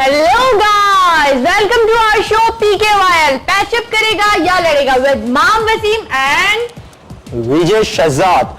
Hello guys, welcome to our show PKYL। Patch up करेगा या लड़ेगा विद माम वसीम एंड विजय शहजाद।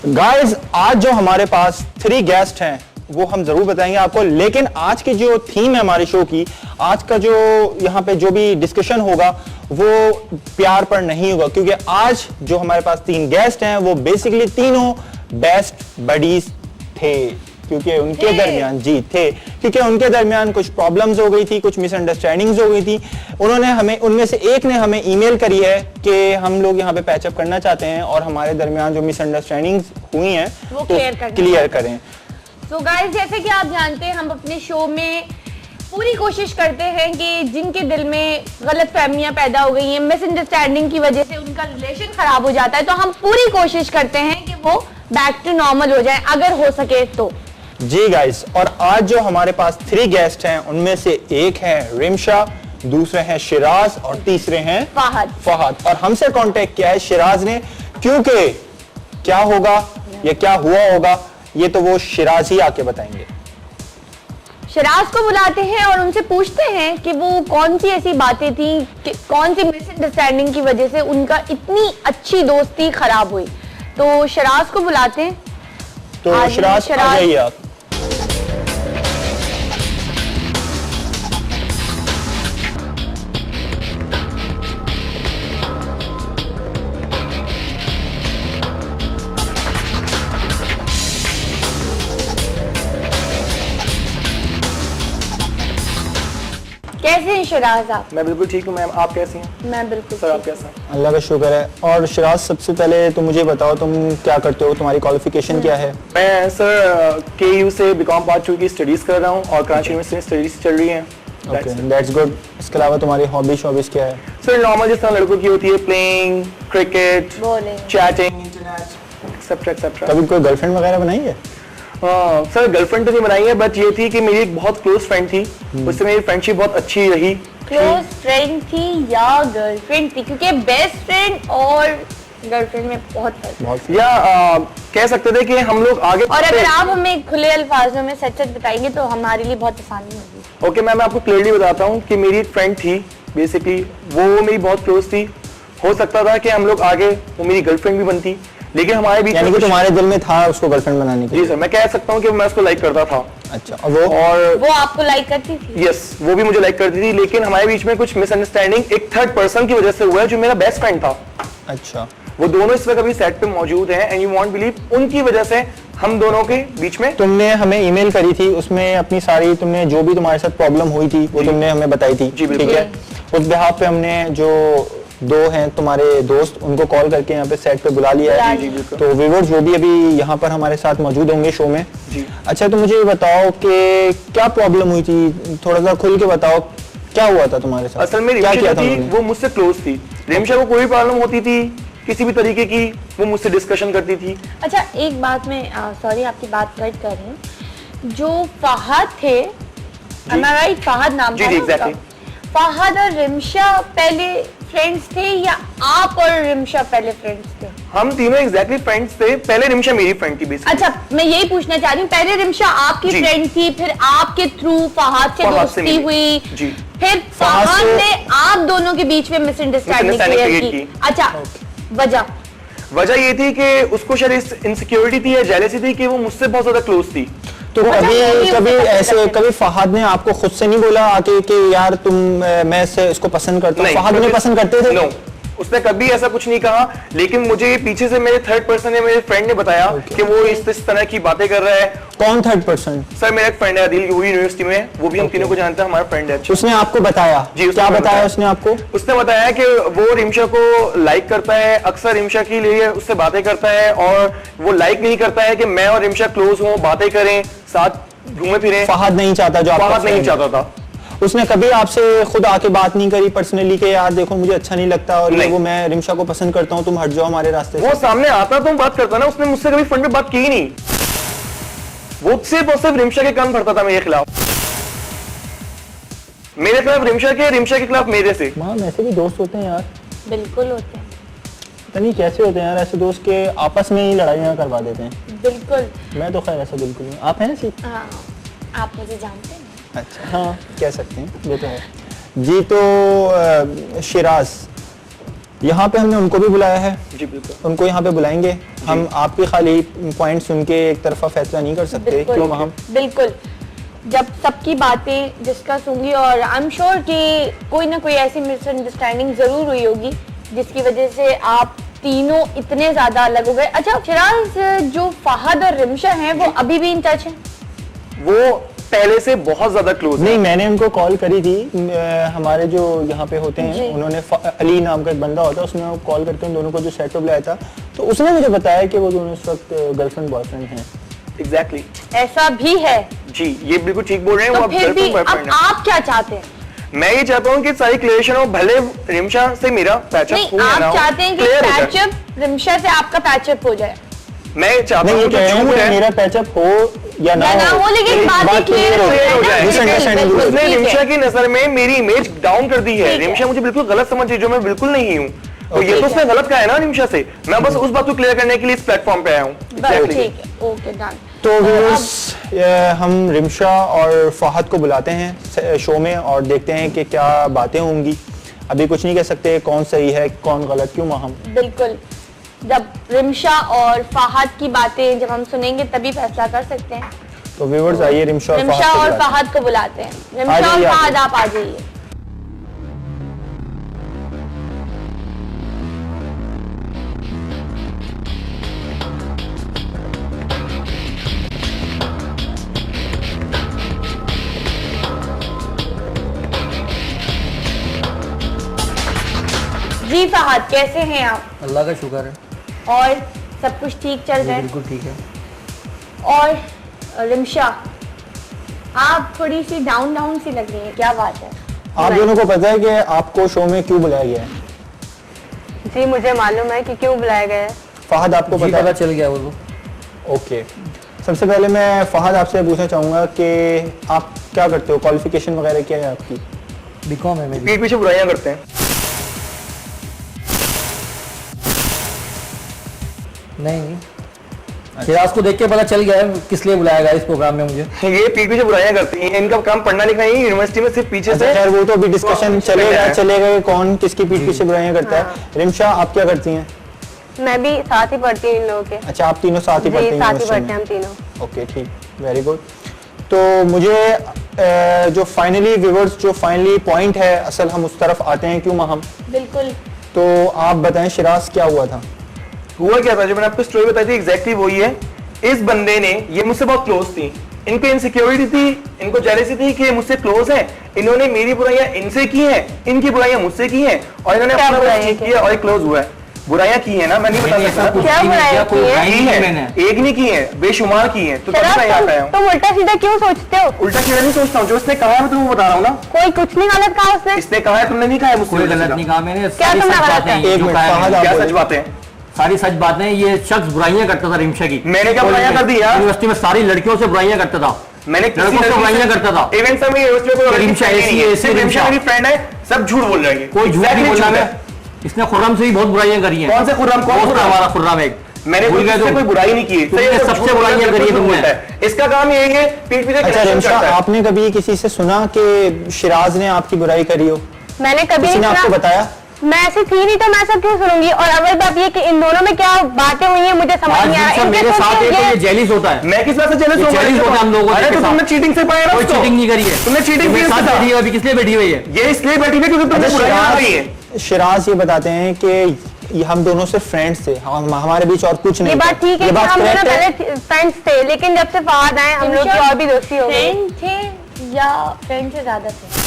गाइस, आज जो हमारे पास 3 गेस्ट हैं वो हम जरूर बताएंगे आपको, लेकिन आज की जो थीम है हमारे शो की, आज का जो यहाँ पे जो भी डिस्कशन होगा वो प्यार पर नहीं होगा, क्योंकि आज जो हमारे पास 3 गेस्ट हैं वो बेसिकली तीनों बेस्ट बडीज थे, क्योंकि उनके दरमियान क्योंकि उनके दरमियान कुछ प्रॉब्लम्स हो गई थी, कुछ मिसअंडरस्टैंडिंग्स हो गई थी। उन्होंने हमें, उनमें से एक ने हमें ईमेल करी है कि हम लोग यहाँ पे पैचअप करना चाहते हैं और हमारे दरमियान जो मिसअंडरस्टैंडिंग्स हुई हैं वो क्लियर करें। तो गाइस, जैसे कि आप जानते हैं, हम अपने शो में पूरी कोशिश करते हैं कि जिनके दिल में गलतफहमियां पैदा हो गई हैं, मिसअंडरस्टैंडिंग की वजह से उनका रिलेशन खराब हो जाता है, तो हम पूरी कोशिश करते हैं कि वो बैक टू नॉर्मल हो जाए अगर हो सके तो। जी गाइस, और आज जो हमारे पास 3 गेस्ट हैं उनमें से एक है रिमशा, दूसरे हैं शिराज और तीसरे हैं फहद। और हमसे कांटेक्ट किया है शिराज ने, क्योंकि क्या होगा या क्या हुआ होगा ये तो वो शिराज ही आके बताएंगे। शिराज को बुलाते हैं और उनसे पूछते हैं कि वो कौन सी ऐसी बातें थी, कौन सी मिसअंडरस्टैंडिंग की वजह से उनका इतनी अच्छी दोस्ती खराब हुई। तो शिराज को बुलाते हैं। तो शिराज आ जाइए आप। कैसे हैं शिराज आप? मैं बिल्कुल ठीक हूँ मैम, आप कैसी हैं? मैं बिल्कुल सर, आप कैसे हैं? अल्लाह का शुक्र है। और शिराज, सबसे पहले तो मुझे बताओ तुम क्या करते हो, तुम्हारी क्वालिफिकेशन क्या है? मैं सर KU से BCom पार्ट 2 की स्टडीज कर रहा हूँ और कराची यूनिवर्सिटी में स्टडीज चल रही हैं। Okay, that's good. इसके अलावा तुम्हारी हॉबीज क्या है? सर नॉर्मल जिस तरह लड़कों की होती है, playing cricket, chatting, internet etcetera etcetera. कभी कोई गर्लफ्रेंड वगैरह बनाई है? सर गर्लफ्रेंड तो नहीं बनाई है, बट ये थी कि मेरी एक बहुत क्लोज फ्रेंड थी, उससे मेरी फ्रेंडशिप बहुत अच्छी रही। क्लोज फ्रेंड थी या गर्लफ्रेंड थी? क्योंकि बेस्ट फ्रेंड और गर्लफ्रेंड में बहुत फर्क है। या कह सकते थे कि हम लोग आगे, और अगर आप हमें खुले अल्फाजों में सच बताएंगे तो हमारे लिए बहुत आसानी होगी। ओके मैम, मैं आपको क्लियरली बताता हूँ कि मेरी एक फ्रेंड थी, बेसिकली वो मेरी बहुत क्लोज थी। हो सकता था कि हम लोग आगे वो मेरी गर्लफ्रेंड भी बनती, लेकिन हमारे बीच यानी कि तुम्हारे दिल में था उसको गर्लफ्रेंड बनाने के? जी सर, मैं कह सकता हूँ कि मैं उसको लाइक करता था। अच्छा, और वो आपको लाइक करती थी? यस, वो भी मुझे लाइक करती थी, लेकिन हमारे बीच में कुछ मिसअंडरस्टैंडिंग एक थर्ड पर्सन की वजह से हुआ है, जो मेरा बेस्ट फ्रेंड था। अच्छा, वो दोनों इस वक्त अभी सेट पे मौजूद हैं एंड यू वॉन्ट बिलीव, उनकी वजह से हम दोनों के बीच में। तुमने हमें ईमेल करी थी, उसमें अपनी सारी तुमने जो भी तुम्हारे साथ प्रॉब्लम हुई थी वो तुमने हमें बताई थी। ठीक है, उस बिहाफ पे हमने जो 2 हैं तुम्हारे दोस्त, उनको कॉल करके यहाँ पे सेट पे बुला लिया है। तो व्यूअर्स वो भी अभी यहाँ पर हमारे साथ मौजूद होंगे शो में। अच्छा, तो मुझे बताओ कि क्या प्रॉब्लम हुई थी, थोड़ा सा खुल के बताओ क्या हुआ था तुम्हारे साथ? असल में रिमशा थी, वो मुझसे क्लोज थी। रिमशा को कोई प्रॉब्लम होती थी किसी भी तरीके की, वो मुझसे डिस्कशन करती थी। अच्छा, एक बात में सॉरी आपकी बात कट कर रही हूँ, जो फहद थे, राइट, फहद नाम था उसका, फहद और रिमशा पहले फ्रेंड्स थे या आप और रिमशा पहले फ्रेंड्स थे? हम तीनों एग्जैक्टली फ्रेंड्स थे। पहले रिमशा मेरी फ्रेंड थी बेसिकली। अच्छा, मैं यही पूछना चाह रही हूँ, पहले रिमशा आपकी फ्रेंड थी, फिर आपके थ्रू फहद से दोस्ती हुई, फिर फहद ने आप दोनों के बीच में मिसअंडरस्टैंडिंग क्रिएट की। अच्छा, वजह ये थी कि उसको शायद इनसिक्योरिटी थी या जेलसी थी कि वो मुझसे बहुत ज्यादा क्लोज थी। तो कभी फहद ने आपको खुद से नहीं बोला आके कि यार तुम, मैं इसको पसंद करता हूँ? फहद ने पसंद करते थे? नो, उसने कभी ऐसा कुछ नहीं कहा, लेकिन मुझे पीछे से मेरे थर्ड पर्सन ने, मेरे फ्रेंड ने बताया कि वो इस तरह की बातें कर रहा है। कौन थर्ड पर्सन? सर मेरा एक फ्रेंड है आदिल, वही यूनिवर्सिटी में, वो भी हम तीनों को जानते हैं, हमारा फ्रेंड है। उसने आपको बताया? जी, क्या बताया उसने आपको? उसने बताया कि वो रिमशा को लाइक करता है, अक्सर रिमशा के लिए उससे बातें करता है, और वो लाइक नहीं करता है कि मैं और रिमशा क्लोज हों, बातें करें, साथ घूमे फिरे। फहद नहीं चाहता? जो फहद नहीं चाहता था। उसने कभी आपसे खुद आके बात नहीं करी पर्सनली कि यार देखो मुझे अच्छा नहीं लगता और ये वो, मैं रिमशा को पसंद करता हूँ, तुम हट जाओ हमारे रास्ते से? वो सामने आता तो बात करता ना, उसने मुझसे कभी फोन पे बात की ही नहीं। वो सिर्फ और सिर्फ रिमशा के कान भरता था मेरे खिलाफ, रिमशा के खिलाफ मेरे से। मां, ऐसे भी दोस्त होते हैं यार? बिल्कुल होते हैं। पता नहीं कैसे होते हैं यार ऐसे दोस्त के आपस में ही लड़ाइयाँ करवा देते हैं। बिल्कुल। मैं तो खैर ऐसा बिल्कुल नहीं। आप हैं ऐसी? हाँ, आप मुझे जानते हैं? अच्छा हाँ कह सकते हैं, वो तो है जी। तो शिराज, यहाँ पे हमने उनको भी बुलाया है जी बिल्कुल, उनको यहाँ पे बुलाएंगे हम। आपके खाली पॉइंट सुन के एक तरफा फैसला नहीं कर सकते, क्यों हम बिल्कुल जब सबकी बातें डिस्कस होंगी और आई एम श्योर कि कोई ना कोई ऐसी मिसअंडरस्टैंडिंग जरूर हुई होगी जिसकी वजह से आप तीनों इतने ज्यादा अलग हो गए। अच्छा शिराज, जो फहद और रिमशा हैं वो अभी भी इन टच हैं? वो पहले से बहुत ज्यादा क्लोज नहीं, मैंने उनको कॉल करी थी, हमारे जो यहाँ पे होते हैं उन्होंने अली नाम का एक बंदा होता है, उसने कॉल करके उन दोनों को जो सेटअप लाया था, तो उसने मुझे बताया कि वो दोनों इस वक्त गर्लफ्रेंड बॉयफ्रेंड हैं। एग्जैक्टली ऐसा भी है जी, ये बिल्कुल ठीक बोल रहे हैं। तो वो फिर भी अब बॉयफ्रेंड है। आप क्या चाहते हैं? मैं ये चाहता हूँ कि सारी क्लियरेशन हो, भले रिमशा से मेरा पैचअप नहीं, हो या ना आप हो, चाहते हैं कि clear हो जाए। पैचअप रिमशा से आपका पैचअप हो जाए? मैं चाहता नहीं, हूँ ये जो कह रहे हैं झूठ कि है मेरा पैचअप हो या ना हो, लेकिन बातें क्लियर हो जाए। मिसअंडरस्टैंडिंग दूर हो उसने ठीक है। रिमशा की नजर में मेरी इमेज डाउन कर दी है। ठीक है। रिमशा मुझे बिल्कुल गलत समझी, जो मैं बिल्कुल नहीं हूँ। तो ये ठीक तो उसने है। गलत कहा है ना रिमशा से, मैं बस उस बात को क्लियर करने के लिए इस प्लेटफॉर्म पे आया हूँ। बस Exactly. ठीक है, ओके डन। तो व्यूअर्स, हम रिमशा और फहद को बुलाते हैं शो में और देखते हैं कि क्या बातें होंगी। अभी कुछ नहीं कह सकते कौन सही है कौन गलत, क्यों हम बिल्कुल, जब रिमशा और फहद की बातें जब हम सुनेंगे तभी फैसला कर सकते हैं। तो व्यूअर्स आइए रिमशा और रिमशा फहद को और बुलाते हैं। फहद को बुलाते हैं। आ रिमशा और जाइए आप फहद लोग। आप आ जाइए। जी फहद, कैसे हैं आप? अल्लाह का शुक्र है, और सब कुछ ठीक चल रहा है? बिल्कुल ठीक है। और रिमशा, आप थोड़ी सी डाउन डाउन सी लग रही है, क्या बात है? आप दोनों को पता है कि आपको शो में क्यों बुलाया गया है? जी मुझे मालूम है कि क्यों बुलाया गया है। फहद आपको जी पता पता है? चल गया वो तो। ओके, सबसे पहले मैं फहद आपसे पूछना चाहूंगा कि आप क्या करते हो, क्वालिफिकेशन वगैरह क्या है आपकी? बीकॉम है मेरी। पीठ पीछे बुराइयां करते हैं। नहीं, शिराज को देख के पता चल गया है किस लिए बुलाया गया इस प्रोग्राम में मुझे। ये पीठ पीछे बुराइयां करती हैं, इनका काम पढ़ना लिखना ही यूनिवर्सिटी में सिर्फ पीछे अच्छा से। खैर वो तो अभी डिस्कशन वो चलेगा है। चलेगा कौन किसकी पीठ पीछे बुराइयां करता है। रिमशा, आप क्या करती हैं? मैं भी साथ ही पढ़ती हूँ इन लोगों के। अच्छा, आप तीनों साथ ही पढ़ते जी हैं साथ ही यूनिवर्सिटी पढ़ते हैं में? हम तीनों। ओके ठीक, वेरी गुड। तो मुझे जो फाइनली व्यूअर्स जो फाइनली पॉइंट है असल, हम उस तरफ आते हैं, क्यों हम। बिल्कुल। तो आप बताएं शिराज, क्या हुआ था? हुआ क्या था, जो मैंने आपको स्टोरी बताई थी एग्जैक्टली वही है। इस बंदे ने, ये मुझसे बहुत क्लोज थी, इनको इनसिक्योरिटी थी, इनको जेलसी थी कि ये मुझसे क्लोज है, इन्होंने मेरी बुराइयां इनसे की हैं, इनकी बुराइयां मुझसे की हैं, और इन्होंने क्या अपना बुराइयां ठीक किया और ये क्लोज हुआ है। बुराइयां की है ना, मैं नहीं बता मैंने ऐसा सकता। कुछ क्या भी नहीं बुराई किया, कोई की है? बुराई की नहीं की है, मैंने। एक नहीं की है, बेशुमार की है, तो तभी मैं यहाँ पे आया हूँ। तुम उल्टा सीधा क्यों सोचते हो? उल्टा सीधा नहीं सोचता हूँ, जो इसने कहा है मैं तुमको बता रहा हूँ ना। कोई कुछ नहीं गलत कहा उसने। इसने कहा है, तुमने नहीं कहा है मुझसे। कोई गलत नहीं कहा मैंने। सारी तुमने सच गलत बातें है? हैं, एक जो मिनट, कहा है फहद मैंने। आप क्या बोलिए। सच बातें? सारी सच बातें हैं। ये शख्स बुराइयां करता था रिमशा की। मैंने क्या बुराइयां कर दी यार? यूनिवर्सिटी में सारी लड़कियों से बुराइयां करता था। मैंने लड़कों से बुराइयां करता था। इवेंट में यूनिवर्सिटी में कोई रिमशा लड़की ऐसी नहीं है, है, ऐसी सिर्फ रिमशा रिमशा। मेरी फ्रेंड है, सब झूठ बोल रहे हैं। कोई झूठ नहीं बोल रहा है। है। इसने खुर्रम से भी बहुत बुराइयां करी हैं। कौन से खुर्रम? कौन दोस्त है खुर्रम? हमारा खुर्रम एक। मैंने भूल गए उससे तुम? कोई बुराई नहीं की। तुमने सही है, सबसे झूठ बुराइयां बोलता है, करी है झूठ तुमने। बोलता है। इसका काम यही है, पीठ पीछे अच्छा connection रिमशा, करता है। आपने कभी किसी से सुना कि शिराज ने आपकी बुराई करी हो? मैंने कभी किसी ने नहीं आपको सुना। बताया? मैं ऐसी थी नहीं तो मैं सब क्यों सुनूंगी? और अवल बात ये कि इन दोनों में क्या बातें हुई हैं मुझे समझ आज नहीं आ रिमशा रहा। मेरे साथ है तो ये जेलिस होता है। मैं किस बात से जेलस ये हूँ? jealous होता है हम लोगों अरे के तो साथ। तुमने चीटिंग से पाया ना कोई उसको। चीटिंग नहीं करी है। तुमने चीटिंग की मेरे साथ बैठी है, अभी किस लिए बैठी हुई है? ये इसलिए बैठी है क्योंकि तुमने अच्छा बुराइयां आ रही है। शिराज ये बताते हैं कि हम दोनों से फ्रेंड्स थे, हमारे बीच और कुछ नहीं ये था। बात ठीक है ये कि बात हम दोनों correct है? पहले फ्रेंड्स थे, लेकिन जब से फहद आए हम लोग की और भी दोस्ती हो गई। फ्रेंड थे या फ्रेंड से ज्यादा थे?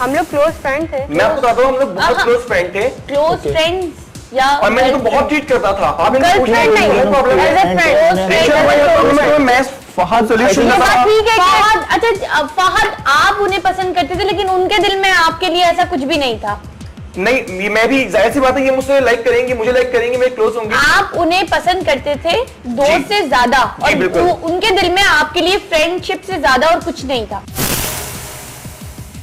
हम लोग क्लोज फ्रेंड थे। मैं आपको बताता हूँ, हम लोग बहुत हाँ। क्लोज फ्रेंड थे क्लोज Okay. फ्रेंड्स या और मैं इनको बहुत ट्रीट करता था। आप इनको पूछना गर्लफ्रेंड नहीं, कोई प्रॉब्लम एज है? ए फ्रेंड। रिलेशन भाई का प्रॉब्लम है, मैं फहद सोल्यूशन ये बात ठीक है कि फहद, अच्छा फहद, आप उन्हें पसंद करते थे लेकिन उनके दिल में आपके लिए ऐसा कुछ भी नहीं था? नहीं, मैं भी जाहिर सी बात है, ये मुझसे लाइक करेंगी, मुझे लाइक करेंगी, मैं क्लोज होंगी। आप उन्हें पसंद करते थे दोस्त से ज्यादा, और बिल्कुल। उनके दिल में आपके लिए फ्रेंडशिप से ज्यादा और कुछ नहीं था?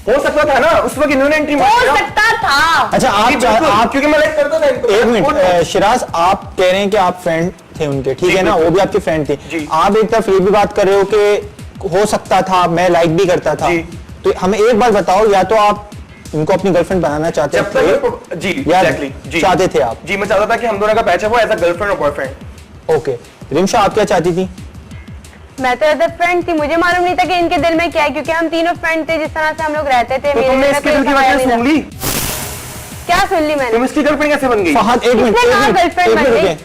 हो सकता था ना, उस वक्त इन्होंने एंट्री मार हो दिया। सकता था। अच्छा आप क्योंकि मैं लाइक करता था इनको। एक मिनट, शिराज आप कह रहे हैं कि आप फ्रेंड थे उनके, ठीक है ना, वो भी आपके फ्रेंड थे। जी। आप एक तरफ ये भी बात कर रहे हो कि हो सकता था, मैं लाइक भी करता था, जी। तो हमें एक बार बताओ, या तो आप इनको अपनी गर्लफ्रेंड बनाना चाहते जब थे तक जी या एग्जैक्टली जी चाहते थे आप? जी मैं चाहता था कि हम दोनों का पैच है वो एज अ गर्लफ्रेंड और बॉयफ्रेंड। ओके, रिमशा आप क्या चाहती थी? मैं तो एज अ फ्रेंड थी, मुझे मालूम नहीं था कि इनके दिल में क्या है, क्योंकि हम तीनों फ्रेंड थे जिस तरह से हम लोग रहते थे। तो मेरे तुमने दिल में इसके कोई दिल की सवाल बात नहीं सुन था। ली? क्या सुन ली मैंने? तुम इसकी गर्लफ्रेंड कैसे बन गई? फहद एक मिनट, इसने कहा girlfriend बन गई।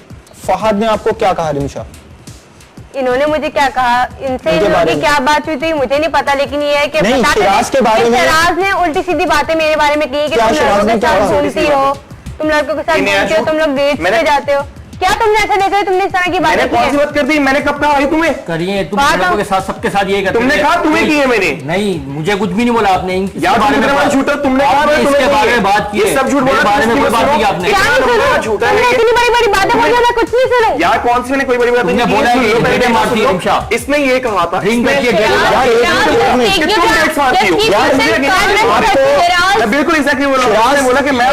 फहद ने आपको क्या कहा रिमशा? इन्होंने मुझे क्या कहा, इनसे इनके इन लोगों बारे की में? क्या बात हुई थी मुझे नहीं पता, लेकिन ये है कि नहीं, बताते शिराज थे के बारे कि में- शिराज ने उल्टी सीधी बातें मेरे बारे में की कि क्या तुम शिराज लड़कों ने के क्या साथ कहा? घूमती हो, तुम लड़कों के साथ इन्हें घूमते हो, तुम लोग डेट्स मैंने- पे जाते हो। क्या तुमने ऐसा देखा है? तुमने इस तरह की मैंने बातें की कौन सी है? बात कर दी? मैंने कब कहा भाई तुम्हें? करिए तुम बात लड़कों आप- के साथ सबके साथ ये करते तुमने थे। कहा तुम्हें नहीं, की है मैंने? नहीं मुझे कुछ भी नहीं बोला आपने इसके यार बारे में तुमने बात- झूठा तुमने कहा आपने मैं इसके तुम्हें बारे में बात की ये है। सब झूठ मेरे बोला बारे में तुम कोई बात सुनो। की आपने। क्या नहीं तुमने सुनो? झूठा है तुमने ये। इतनी बड़ी बड़ी बातें बोली है, मैं कुछ नहीं सुनूं। यार कौन सी मैंने कोई बड़ी बात तुमने नहीं की? बोला है कि सुनो, पहले डेटे मेरी बात मारती है सुनो। रिमशा। इसने ये कहा था रिंग इसने- करके डेटे यार, यार, एक ये मिनट, एक मिनट। कि तुम डेट्स मारती हो। यार, मैं बिल्कुल एग्जैक्टली बोल रहा हूँ। शिराज- मैंने बोला कि मैं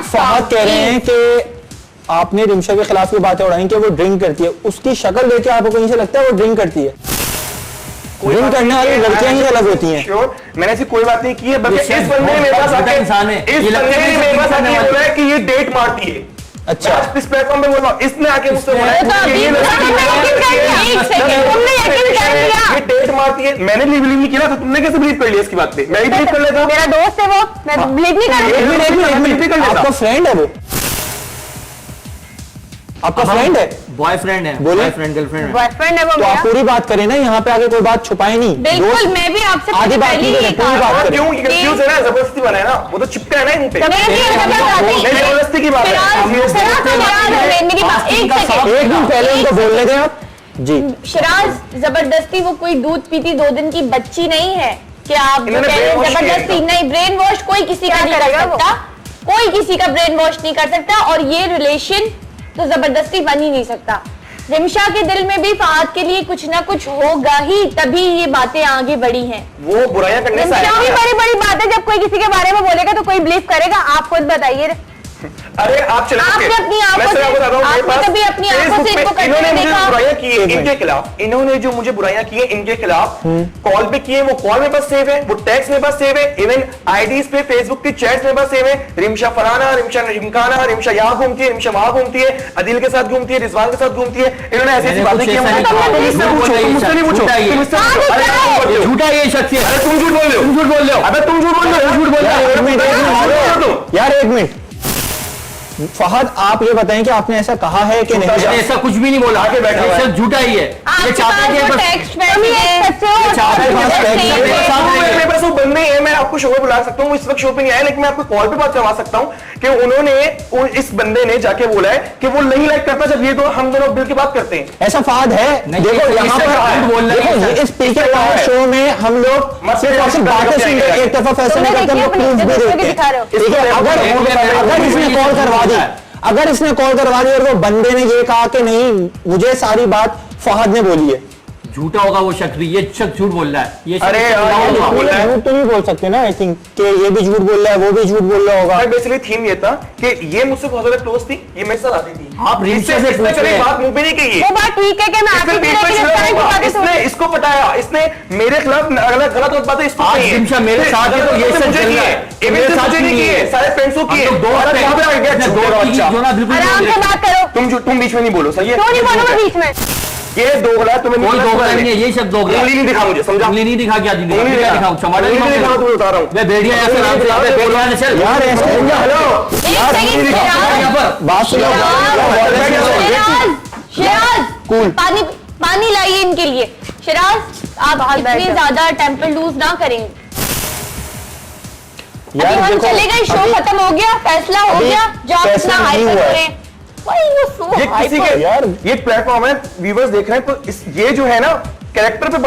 फहद कह रहे हैं कि आपने रिमशा के खिलाफ ये बातें उड़ाई कि वो ड्रिंक करती है, उसकी शक्ल देख के आपको कहीं से लगता है वो ड्रिंक करती है? ड्रिंक करने वाली लड़कियां ही अलग होती हैं। श्योर, मैंने ऐसी कोई बात नहीं की है, बल्कि ये इस शायद बंदे ने मेरे पास बहुत आके झूठा इंसान है। इस ये लगता बंदे है ने कि मेरे पास करने आके वाला बोला है कि ये डेट मारती है। अच्छा। मैं आज इस प्लेटफॉर्म पे बोल रहा हूँ, इसने आके मुझसे बोला है तो कि अभी ये तुमने लड़की यकीन कर लिया। एक सेकंड, तुमने यकीन कर लिया। ये डेट मारती है। मैंने बिलीव नहीं किया, तो तुमने कैसे बिलीव कर लिया इसकी बात पे? मैं ही बिलीव कर लेता। मेरा दोस्त है वो, मैं बिलीव नहीं एक करूंगी। मिनट, एक मिनट, एक मिनट, आपका फ्रेंड है वो? आपका फ्रेंड है? बॉयफ्रेंड है, बोले? बॉयफ्रेंड गर्लफ्रेंड है। बॉयफ्रेंड है वो तो आप मेरा। पूरी बात करें ना, यहाँ पे आगे कोई बात छुपाए नहीं। बिल्कुल, दोस्त- मैं भी आपसे आधी बात पहले नहीं ही करें, पूरी कहा। बात और करें। क्यों कंफ्यूज है ना, जबरदस्ती बना है ना, वो तो चिपका है ना इन पे। नहीं, जबरदस्ती की बात है। एक दिन पहले उनको बोलने दें आप जी। शिराज, जबरदस्ती वो कोई दूध पीती 2 दिन की बच्ची नहीं है कि आप जो इन्होंने कह रहे हैं brainwash किया जबरदस्ती। नहीं, ब्रेन वॉश कोई किसी का क्या नहीं कर करेगा वो? सकता, कोई किसी का ब्रेन वॉश नहीं कर सकता, और ये रिलेशन तो जबरदस्ती बन ही नहीं सकता। रिमशा के दिल में भी फहद के लिए कुछ ना कुछ होगा ही, तभी ये बातें आगे बढ़ी हैं। वो बुराइयां करने से रिमशा आया भी है। बड़ी बड़ी बात है, जब कोई किसी के बारे में बोलेगा तो कोई बिलीव करेगा। आप खुद बताइए। अरे आप चले आपने गए। अपनी आंखों मैं से- आपको बता रहा हूँ, मेरे आपने पास कभी अपनी आंखों से Facebook इनको पे करते इन्होंने मुझे देखा? बुराइयां की है इनके खिलाफ, इन्होंने जो मुझे बुराइयां की है इनके खिलाफ कॉल पे किए, वो कॉल मेरे पास सेव है, वो टेक्स्ट मेरे पास सेव है, इवन आईडीज पे फेसबुक की चैट्स मेरे पास सेव है। रिमशा फलाना, रिमशा रिमकाना, रिमशा यहाँ घूमती है, रिमशा वहां घूमती है, अदिल के साथ घूमती है, रिजवान के साथ घूमती है। इन्होंने ऐसी ऐसी मैंने बातें कुछ की हैं, ऐसा नहीं मुझसे कहा। पूछो, तुम मुझसे नहीं पूछो, झूठा है ये। तुम मुझसे पूछो। अरे तुम बोल रहे हो। झूठा ये शख्स है। अरे तुम झूठ बोल रहे हो, तुम झूठ बोल रहे हो। अबे तुम झूठ बोल रहे हो, झूठ बोल रहे हो। यार, एक मिनट, एक मिनट, यार एक मिनट। फहद आप ये बताएं कि आपने ऐसा कहा है कि नहीं? मैंने ऐसा कुछ भी नहीं बोला। आके बैठा हुआ है। ये सब झूठा ही है। ये आपके चाहते हैं पास कि वो बस- टेक्स्ट मैसेज है। चाहते हैं पास कि text बस- है। मेरे साथ रहेंगे। मेरे पास वो बंदे हैं, मैं आपको शो पे बुला सकता हूँ, वो इस वक्त शो पे नहीं आया, लेकिन मैं आपको कॉल पे बात करवा सकता हूँ कि उन्होंने इस बंदे ने जाके बोला है कि वो नहीं लाइक करता जब ये दो हम दोनों दिल की बात करते हैं। ऐसा फहद है? नहीं, देखो ये यहाँ इससे पर कहा है, बोल रहा है देखो ये ये इस पीके पावर शो में हम लोग मत सिर्फ और सिर्फ बात बातें करके सुन रहे हैं, एक तरफा फैसला तुमने नहीं करते, हम लोग देखिए, प्रूफ भी अपनी देते दिखा हैं। रहे हो। ठीक है, अगर इसने कॉल करवा दी, अगर इसने कॉल करवा दी और वो बंदे ने ये कहा कि नहीं मुझे सारी बात फहद ने बोली है, झूठा होगा वो शख्स भी। ये शख्स झूठ बोल रहा है। ये अरे शख्स यार, झूठा ये होगा। बोल रहा है। झूठ तो नहीं बोल सकते ना। आई थिंक कि ये भी झूठ बोल रहा है, वो भी झूठ बोल रहा होगा। भाई बेसिकली थीम ये था कि ये मुझसे बहुत ज्यादा क्लोज थी, ये मेरे साथ आती थी। आप रिमशा से इसने पूछ कभी रहे हैं। बात मुंह पे नहीं कही वो बात ठीक है कि मैं इसने आती थी, बीच में लेकिन इस छुड़ा तरह की होगा, बातें इसने इसको पटाया, इसने मेरे खिलाफ गलत बातें इसको आज कही हैं। रिमशा मेरे फिर साथ है तो ये गलत सब मुझे चल की रहा है, है। इवन मेरे से साथ मुझे नहीं नहीं की है, है। सारे फ्रेंड्स को हम की है। लोग दोस्त और हैं। यहाँ पे आ गया, इसने झूठे दोस्ती की बच्चा। जो ना बिल्कुल आराम नहीं से है। बात करो। तुम बीच में नहीं बोलो, सही है? क्यों नहीं बोलूंगा बीच में? ये दोगला तुम्हें कोई दोगला नहीं है, ये शब्द दोगला है। उंगली नहीं दिखा मुझे, समझा? उंगली नहीं दिखा क्या दीदी? उंगली क्या दिखा। दिखाऊं? टमाटर उंगली नहीं दिखा, तुम्हें बता रहा हूँ। मैं भेड़िया यहाँ से आराम से यहाँ पे भेड़िया ने चल। यार ऐसे हेलो यार सेकंड, यहाँ पर बात सुनो। शिराज, Cool. पानी लाइए इनके लिए। शिराज, आप इतनी बैठो। ज्यादा टेम्पर लूज ना करेंगे। अभी यार हम देखो, चले गए, शो अभी- खत्म हो गया, फैसला हो अभी गया, जो आप फैसला इतना नहीं हाइपर हुआ हो है। रहे हैं। Why you so ये किसी hyper? के यार। ये प्लेटफॉर्म है, व्यूवर्स देख रहे हैं, तो ये जो है ना कैरेक्टर पे बात